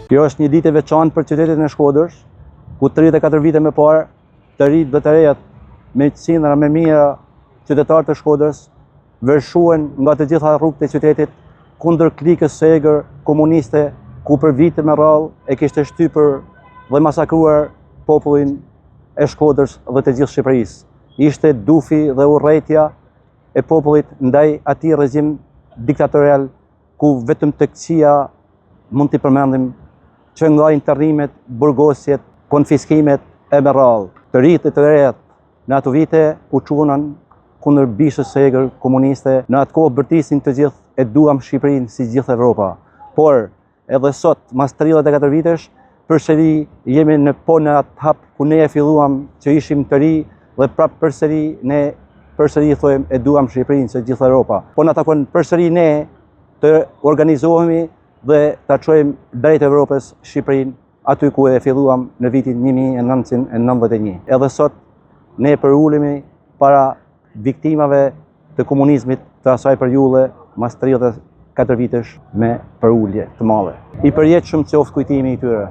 Kjo është një ditë e veçantë për qytetin e Shkodrës, ku 34 vite më parë të rinjtë dhe të rejat me qindra me mijëra qytetarë të Shkodrës vërshuan nga të gjitha rrugët e qytetit kundër klikës së egër komuniste, ku për vite me radhë e kishte shtypur dhe masakruar popullin e Shkodrës dhe të gjithë Shqipërisë. Ishte dufi dhe urrejtja e popullit ndaj atij regjim diktatorial ku vetëm të këqija mund t'i përmendim që nga internimet, burgosjet, konfiskimet e me radhë. Të rinjtë të rejat në ato vite u çuan kundër bishës së egër komuniste, në atë kohë bërtisin të gjithë e duam Shqipërinë si gjithë Evropa. Por edhe sot, mas 34 vitesh, përsëri jemi në atë hap ku ne e filluam që ishim të ri dhe prapë përsëri thojmë e duam Shqipërinë si gjithë Evropa. Po na takon përsëri ne të organizohemi dhe ta çojmë drejt Evropës Shqipërinë aty ku e filluam në vitin 1991. Edhe sot ne përulemi para viktimave të komunizmit të asaj periudhe mas 34 vitesh me përulje të madhe. I përjetshëm qoftë kujtimi i tyre.